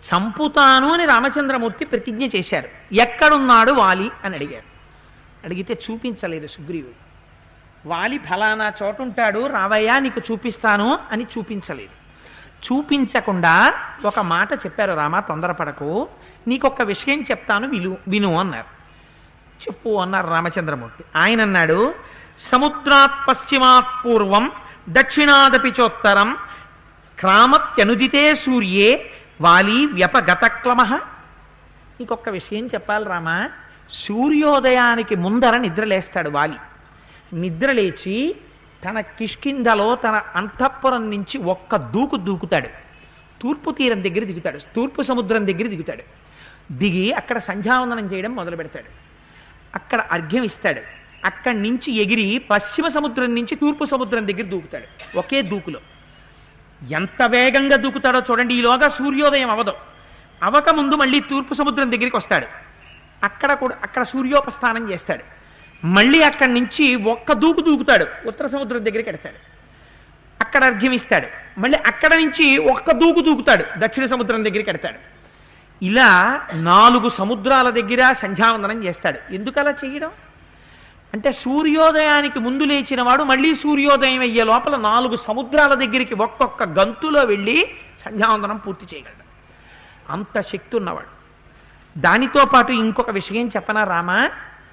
చంపుతాను అని రామచంద్రమూర్తి ప్రతిజ్ఞ చేశారు. ఎక్కడున్నాడు వాలి అని అడిగారు. అడిగితే చూపించలేదు సుగ్రీవుడు. వాలి ఫలానా చోటుంటాడు, రావయ్యా నీకు చూపిస్తాను అని చూపించలేదు. చూపించకుండా ఒక మాట చెప్పారు, రామ తొందరపడకు, నీకొక్క విషయం చెప్తాను విను అన్నారు. చెప్పు అన్నారు రామచంద్రమూర్తి. ఆయన అన్నాడు, సముద్రాత్ పశ్చిమాత్ పూర్వం దక్షిణాదపి చోత్తరం క్రామత్యనుదితే సూర్యే వాలి వ్యపగతక్లమ. నీకొక్క విషయం చెప్పాలి రామా, సూర్యోదయానికి ముందర నిద్రలేస్తాడు వాలి. నిద్రలేచి తన కిష్కింధలో తన అంతఃపురం నుంచి ఒక్క దూకుతాడు. తూర్పు తీరం దగ్గర దిగుతాడు, తూర్పు సముద్రం దగ్గర దిగుతాడు. దిగి అక్కడ సంధ్యావందనం చేయడం మొదలు పెడతాడు. అక్కడ అర్ఘ్యం ఇస్తాడు. అక్కడి నుంచి ఎగిరి పశ్చిమ సముద్రం నుంచి తూర్పు సముద్రం దగ్గర దూకుతాడు. ఒకే దూకులో ఎంత వేగంగా దూకుతాడో చూడండి. ఈలోగా సూర్యోదయం అవక ముందు మళ్ళీ తూర్పు సముద్రం దగ్గరికి వస్తాడు. అక్కడ సూర్యోపస్థానం చేస్తాడు. మళ్ళీ అక్కడి నుంచి ఒక్క దూకుతాడు, ఉత్తర సముద్రం దగ్గరికి ఎడతాడు. అక్కడ అర్ఘ్యం ఇస్తాడు. మళ్ళీ అక్కడ నుంచి ఒక్క దూకుతాడు, దక్షిణ సముద్రం దగ్గరికి ఎడతాడు. ఇలా 4 సముద్రాల దగ్గర సంధ్యావందనం చేస్తాడు. ఎందుకు అలా చేయడం అంటే, సూర్యోదయానికి ముందు లేచిన వాడు మళ్ళీ సూర్యోదయం అయ్యే లోపల 4 సముద్రాల దగ్గరికి ఒక్కొక్క గంతులో వెళ్ళి సంధ్యావందనం పూర్తి చేయగలడు. అంత శక్తి ఉన్నవాడు. దానితో పాటు ఇంకొక విషయం చెప్పనా రామా,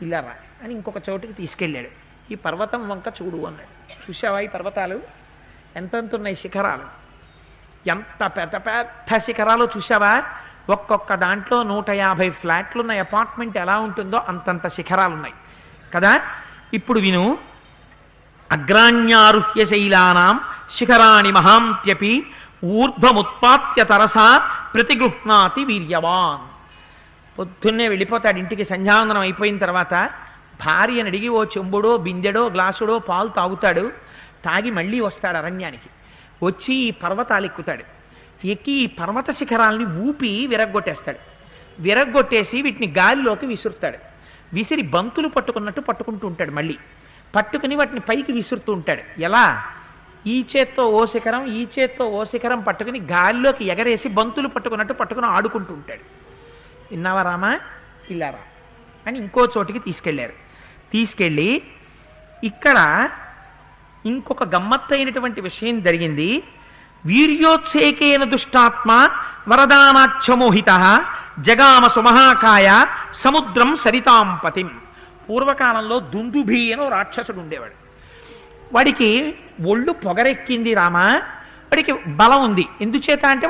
ఇలా రా అని ఇంకొక చోటుకి తీసుకెళ్ళాడు. ఈ పర్వతం వంక చూడు అన్నాడు. చూసావా ఈ పర్వతాలు ఎంతెంత ఉన్నాయి, శిఖరాలు ఎంత పెద్ద పెద్ద శిఖరాలు చూసావా? ఒక్కొక్క దాంట్లో 150 ఫ్లాట్లు ఉన్న అపార్ట్మెంట్ ఎలా ఉంటుందో అంతంత శిఖరాలు ఉన్నాయి కదా. ఇప్పుడు విను, అగ్రాణ్యారుహ్య శైలానాం శిఖరాణి మహాంత్యపి ఊర్ధ్వముత్పాత్య తరసా ప్రతిగృహ్ణాతి వీర్యవాన్. పొద్దున్నే వెళ్ళిపోతాడు ఇంటికి. సంధ్యావందనం అయిపోయిన తర్వాత భార్యను అడిగి ఓ చెంబుడో బిందెడో గ్లాసుడో పాలు తాగుతాడు. తాగి మళ్ళీ వస్తాడు అరణ్యానికి. వచ్చి ఈ పర్వతాలు ఎక్కుతాడు. ఎక్కి ఈ పర్వత శిఖరాల్ని ఊపి విరగ్గొట్టేస్తాడు. విరగ్గొట్టేసి వీటిని గాలిలోకి విసురుతాడు. విసిరి బంతులు పట్టుకుంటూ ఉంటాడు. మళ్ళీ పట్టుకుని వాటిని పైకి విసురుతూ ఉంటాడు. ఎలా? ఈ చేత్తో ఓ శిఖరం, ఈ చేత్తో ఓ శిఖరం పట్టుకుని గాలిలోకి ఎగరేసి బంతులు పట్టుకుని ఆడుకుంటూ ఉంటాడు. విన్నావా రామా, ఇలా రా అని ఇంకో చోటికి తీసుకెళ్ళారు. తీసుకెళ్ళి ఇక్కడ ఇంకొక గమ్మత్తైనటువంటి విషయం జరిగింది. వీర్యోత్సేకేన దుష్టాత్మ వరదానాచ్చమోహిత జగామ సుమహాకాయ సముద్రం సరితాంపతిం. పూర్వకాలంలో దుందుభి అని రాక్షసుడు ఉండేవాడు. వాడికి ఒళ్ళు పొగరెక్కింది రామా. వాడికి బలం ఉంది. ఎందుచేత అంటే